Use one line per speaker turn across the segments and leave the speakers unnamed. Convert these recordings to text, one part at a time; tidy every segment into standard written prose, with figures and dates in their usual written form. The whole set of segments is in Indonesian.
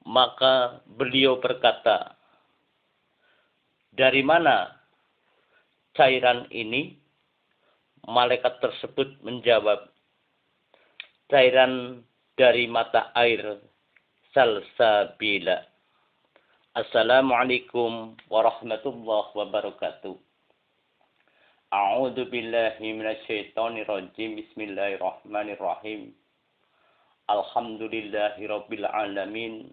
Maka beliau berkata, "Dari mana cairan ini?" Malaikat tersebut menjawab, "Cairan dari mata air salsabila." Assalamualaikum warahmatullahi wabarakatuh. A'udzu billahi minasyaitonir rajim. Bismillahirrahmanirrahim. Alhamdulillahirabbil alamin.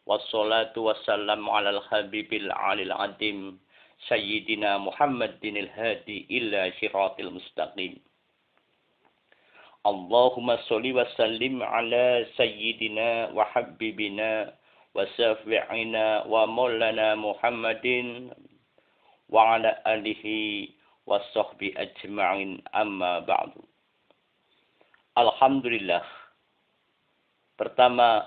Wassalatu wassalamu alal habibil alil adim sayyidina Muhammadinil hadi illa syiratil mustaqim. Allahumma sholli wa sallim ala sayyidina wa habibina wa syafi'ina wa maulana Muhammadin wa ala alihi wa sahbi ajma'in, amma ba'du. Alhamdulillah. Pertama,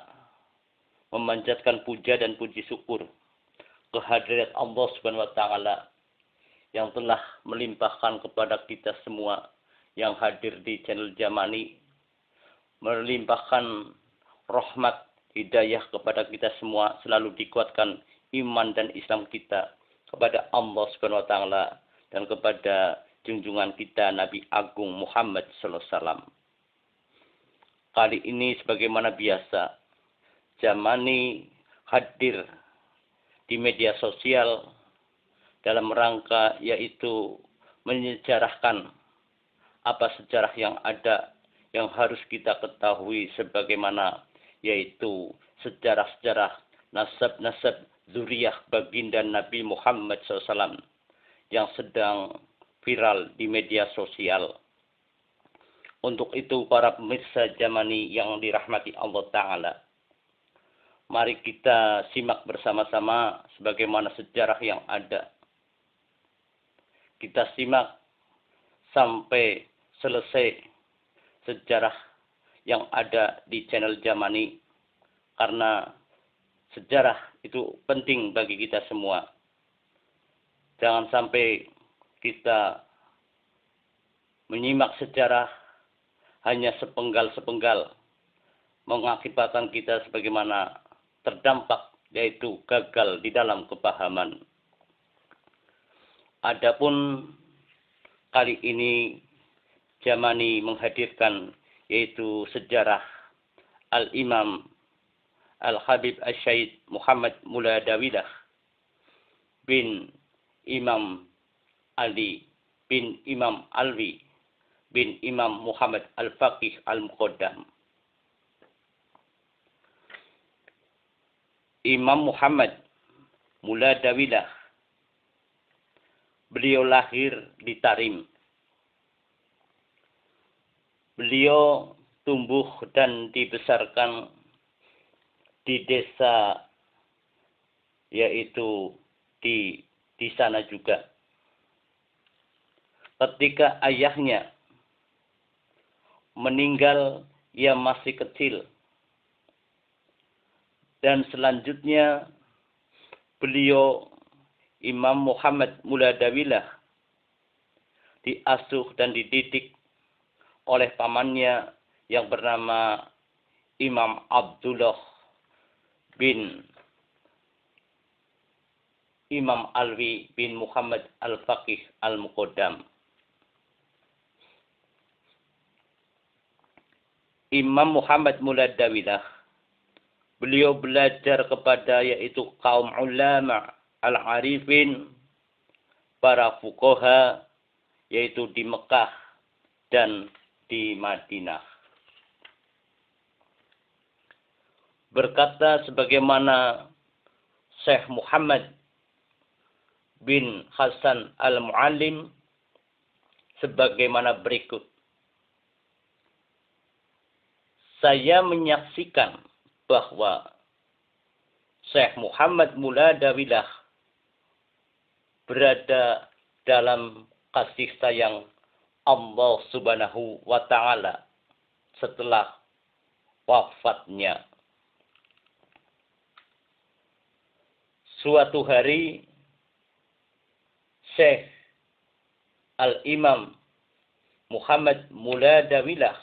memanjatkan puja dan puji syukur kehadirat Allah Subhanahu wa taala yang telah melimpahkan kepada kita semua yang hadir di channel Jamani, melimpahkan rahmat hidayah kepada kita semua, selalu dikuatkan iman dan Islam kita kepada Allah Subhanahu wa taala dan kepada junjungan kita Nabi Agung Muhammad sallallahu alaihi wasallam. Kali ini sebagaimana biasa, Jamani hadir di media sosial dalam rangka yaitu menyejarahkan apa sejarah yang ada yang harus kita ketahui, sebagaimana yaitu sejarah-sejarah nasab-nasab zuriyah baginda Nabi Muhammad SAW yang sedang viral di media sosial. Untuk itu para pemirsa Jamani yang dirahmati Allah Ta'ala, mari kita simak bersama-sama sebagaimana sejarah yang ada. Kita simak sampai selesai sejarah yang ada di channel Jamani, karena sejarah itu penting bagi kita semua. Jangan sampai kita menyimak sejarah hanya sepenggal-sepenggal, mengakibatkan kita sebagaimana terdampak, yaitu gagal di dalam kepahaman. Adapun kali ini Jamani menghadirkan yaitu sejarah Al-Imam Al-Habib Al-Syahid Muhammad Muladawilah bin Imam Ali bin Imam Alwi bin Imam Muhammad Al-Faqih Al-Muqaddam. Imam Muhammad Muladawilah, beliau lahir di Tarim. Beliau tumbuh dan dibesarkan di desa, yaitu di sana juga. Ketika ayahnya meninggal, ia masih kecil. Dan selanjutnya beliau Imam Muhammad Muladawilah diasuh dan dididik oleh pamannya yang bernama Imam Abdullah bin Imam Alwi bin Muhammad Al-Faqih Al-Muqaddam. Imam Muhammad Muladawilah, beliau belajar kepada yaitu kaum ulama al-arifin, para fuqaha, yaitu di Mekah dan di Madinah. Berkata sebagaimana Syekh Muhammad bin Hasan Al-Muallim sebagaimana berikut. Saya menyaksikan bahwa Syekh Muhammad Muladawilah berada dalam kasih sayang Allah Subhanahu wa taala setelah wafatnya. Suatu hari Syekh Al-Imam Muhammad Muladawilah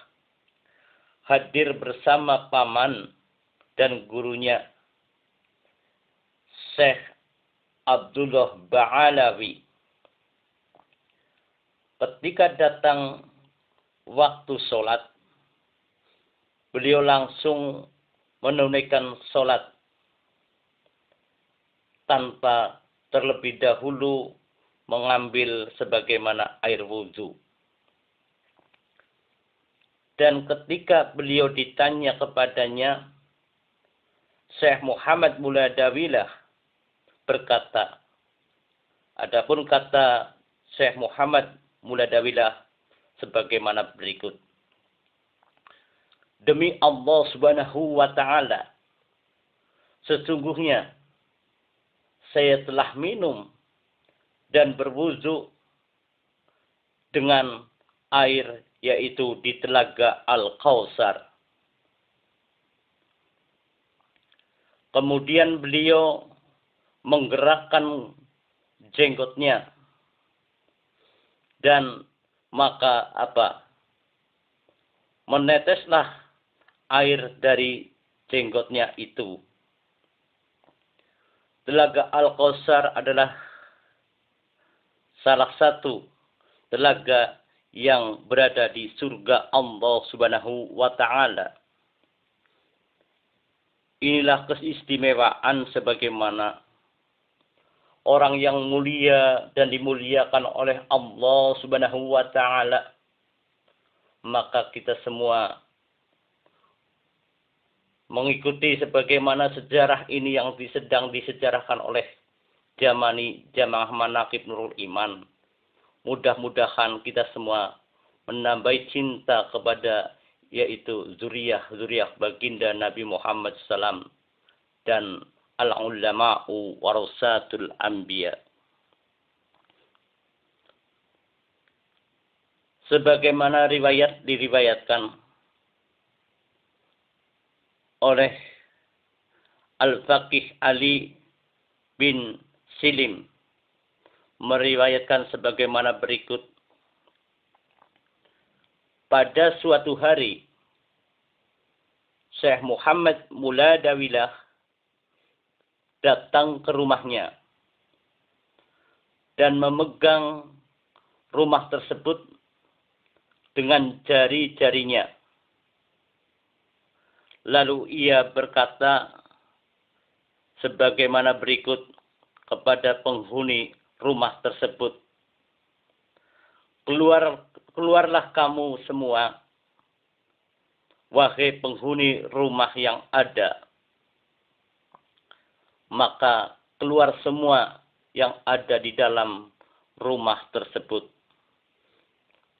hadir bersama paman dan gurunya Syekh Abdullah Ba'alawi, ketika datang waktu sholat, beliau langsung menunaikan sholat tanpa terlebih dahulu mengambil sebagaimana air wudhu. Dan ketika beliau ditanya kepadanya, Syekh Muhammad Muladawilah berkata, adapun kata Syekh Muhammad Muladawilah sebagaimana berikut. Demi Allah Subhanahu wa Ta'ala, sesungguhnya saya telah minum dan berwudu dengan air, yaitu di telaga Al-Kautsar. Kemudian beliau menggerakkan jenggotnya, dan maka meneteslah air dari jenggotnya itu. Telaga Al-Kautsar adalah salah satu telaga yang berada di surga Allah Subhanahu wa Ta'ala. Inilah keistimewaan sebagaimana orang yang mulia dan dimuliakan oleh Allah Subhanahu wa Ta'ala. Maka kita semua mengikuti sebagaimana sejarah ini yang sedang disejarahkan oleh Jamaah Manaqib Nurul Iman. Mudah-mudahan kita semua menambah cinta kepada yaitu zuriyah baginda Nabi Muhammad SAW dan al-ulama'u warasatul anbiya. Sebagaimana diriwayatkan oleh Al-Faqih Ali bin Silim, meriwayatkan sebagaimana berikut. Pada suatu hari, Syekh Muhammad Muladawilah datang ke rumahnya dan memegang rumah tersebut dengan jari-jarinya. Lalu ia berkata sebagaimana berikut kepada penghuni rumah tersebut. Keluarlah kamu semua, wahai penghuni rumah yang ada. Maka keluar semua yang ada di dalam rumah tersebut.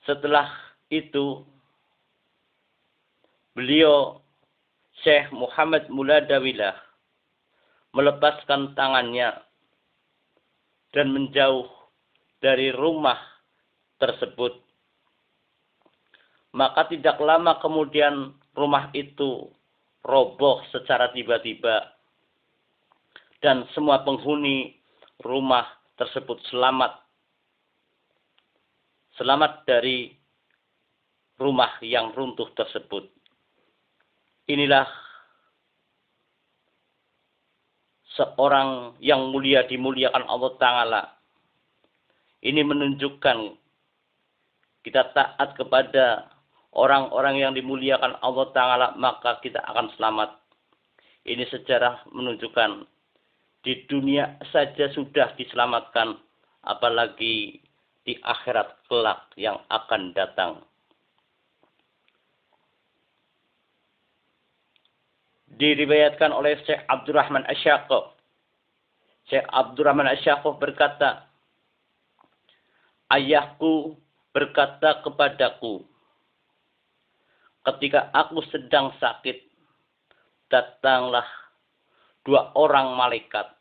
Setelah itu, beliau Syekh Muhammad Muladawilah melepaskan tangannya dan menjauh dari rumah tersebut. Maka tidak lama kemudian rumah itu roboh secara tiba-tiba dan semua penghuni rumah tersebut selamat dari rumah yang runtuh tersebut. Inilah seorang yang mulia dimuliakan Allah Ta'ala. Ini menunjukkan kita taat kepada orang-orang yang dimuliakan Allah Ta'ala, maka kita akan selamat. Ini sejarah menunjukkan di dunia saja sudah diselamatkan, apalagi di akhirat kelak yang akan datang. Diriwayatkan oleh Syekh Abdurrahman Asy-Syaqqah. Syekh Abdurrahman Asy-Syaqqah berkata, ayahku berkata kepadaku, ketika aku sedang sakit, datanglah 2 orang malaikat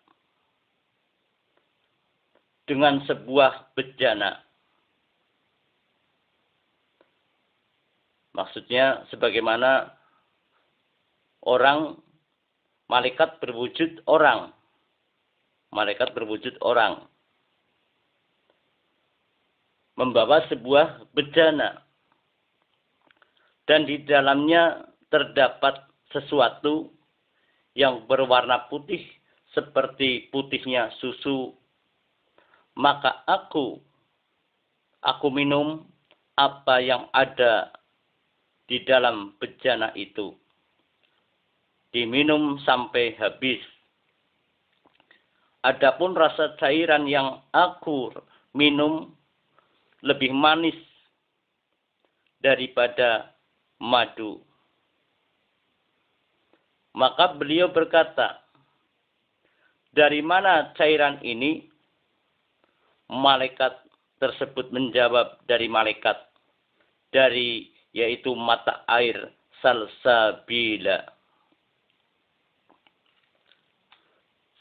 dengan sebuah bejana. Maksudnya sebagaimana malaikat berwujud orang. Malaikat berwujud orang. Membawa sebuah bejana. Dan di dalamnya terdapat sesuatu yang berwarna putih seperti putihnya susu, maka aku minum apa yang ada di dalam bejana itu. Diminum sampai habis. Adapun rasa cairan yang aku minum lebih manis daripada madu. Maka beliau berkata, dari mana cairan ini? Malaikat tersebut menjawab, dari malaikat. Yaitu mata air salsabila.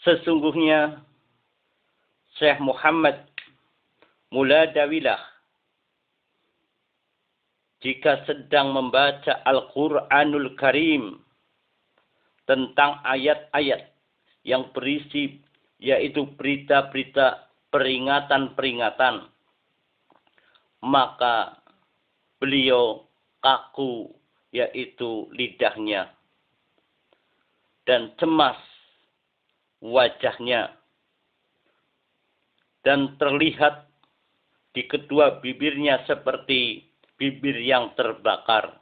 Sesungguhnya Syekh Muhammad Muladawilah jika sedang membaca Al-Quranul Karim tentang ayat-ayat yang berisi yaitu berita-berita peringatan-peringatan, maka beliau kaku yaitu lidahnya dan cemas wajahnya dan terlihat di kedua bibirnya seperti bibir yang terbakar.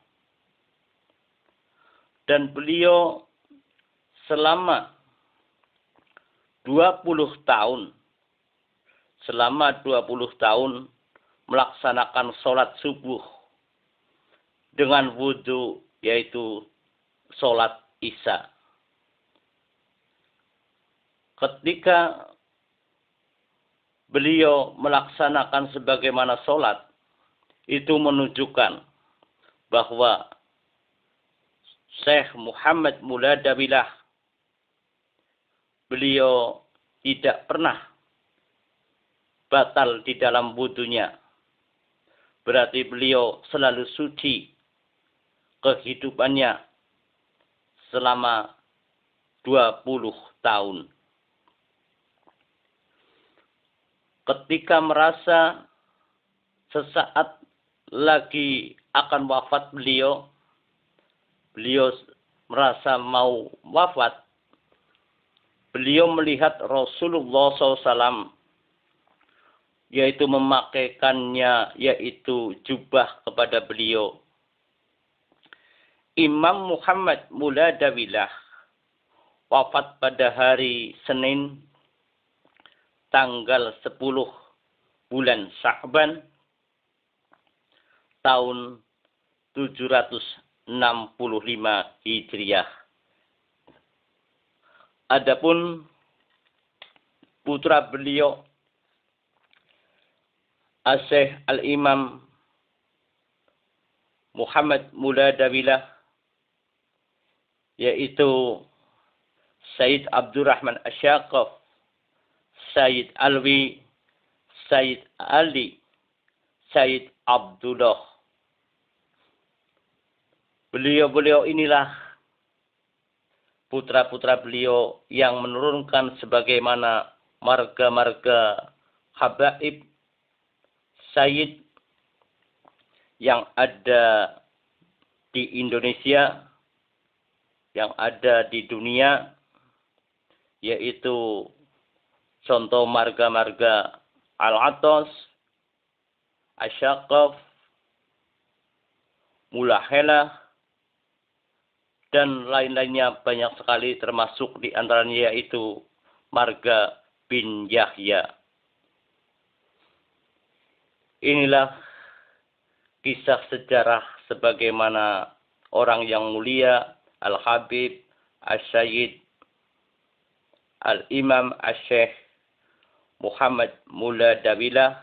Dan beliau selama 20 tahun melaksanakan sholat subuh dengan wudhu, yaitu sholat isya. Ketika beliau melaksanakan sebagaimana sholat, itu menunjukkan bahwa Syekh Muhammad Muladawilah beliau tidak pernah batal di dalam wudhunya. Berarti beliau selalu suci kehidupannya selama 20 tahun. Ketika merasa sesaat lagi akan wafat beliau merasa mau wafat, beliau melihat Rasulullah SAW yaitu memakaikannya yaitu jubah kepada beliau. Imam Muhammad Muladawilah wafat pada hari Senin tanggal 10 bulan Sya'ban tahun 765 Hijriah. Adapun putra beliau Syekh Al-Imam Muhammad Muladawilah yaitu Sayyid Abdurrahman Asyaqaf, Sayyid Alwi, Sayyid Ali, Sayyid Abdullah. Beliau-beliau inilah putra-putra beliau yang menurunkan sebagaimana marga-marga habaib Sayyid yang ada di Indonesia, yang ada di dunia, yaitu contoh marga-marga Al-Atas, Asyaqaf, Mulahelah, dan lain-lainnya banyak sekali, termasuk di antaranya yaitu marga bin Yahya. Inilah kisah sejarah sebagaimana orang yang mulia Al-Habib As-Sayyid Al-Imam As-Syekh Muhammad Muladawilah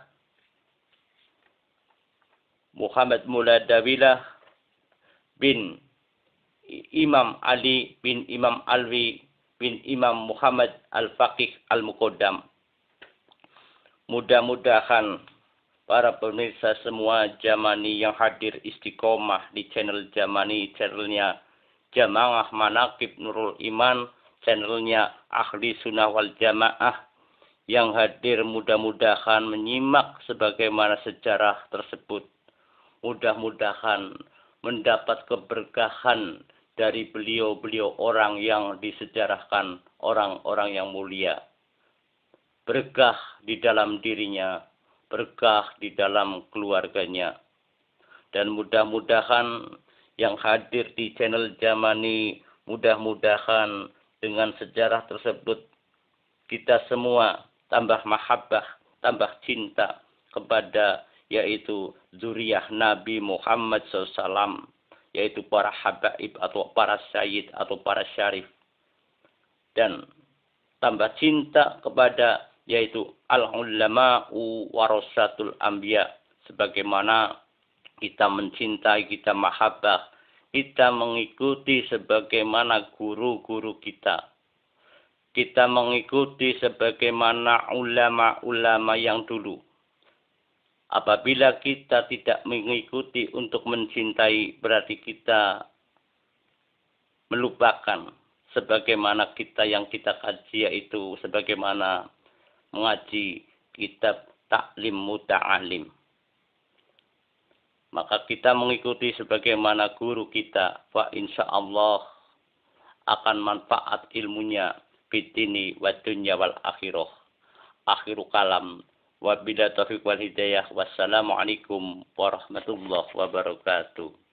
bin Imam Ali bin Imam Alwi bin Imam Muhammad Al-Faqih Al-Muqaddam. Mudah-mudahan para pemirsa semua Jamani yang hadir istiqomah di channel Jamani, channelnya Jamaah Manaqib Nurul Iman, channelnya Ahli Sunnah wal Jamaah, yang hadir mudah-mudahan menyimak sebagaimana sejarah tersebut. Mudah-mudahan mendapat keberkahan dari beliau-beliau orang yang disejarahkan, orang-orang yang mulia. Berkah di dalam dirinya, berkah di dalam keluarganya. Dan mudah-mudahan yang hadir di channel Jamani, mudah-mudahan dengan sejarah tersebut kita semua tambah mahabbah, tambah cinta kepada yaitu zuriyah Nabi Muhammad SAW, yaitu para habaib atau para syahid atau para syarif. Dan tambah cinta kepada yaitu al-ulama'u warasatul anbiya, sebagaimana kita mencintai, kita mahabbah, kita mengikuti sebagaimana guru-guru kita. Kita mengikuti sebagaimana ulama-ulama yang dulu. Apabila kita tidak mengikuti untuk mencintai, berarti kita melupakan sebagaimana kita yang kita kaji, yaitu sebagaimana mengaji kitab Ta'lim Muta'alim. Maka kita mengikuti sebagaimana guru kita, wa insya Allah akan manfaat ilmunya fitini wa dunya wal akhirah. Akhiru kalam. Wabillahi taufiq wal hidayah. Wassalamualaikum warahmatullahi wabarakatuh.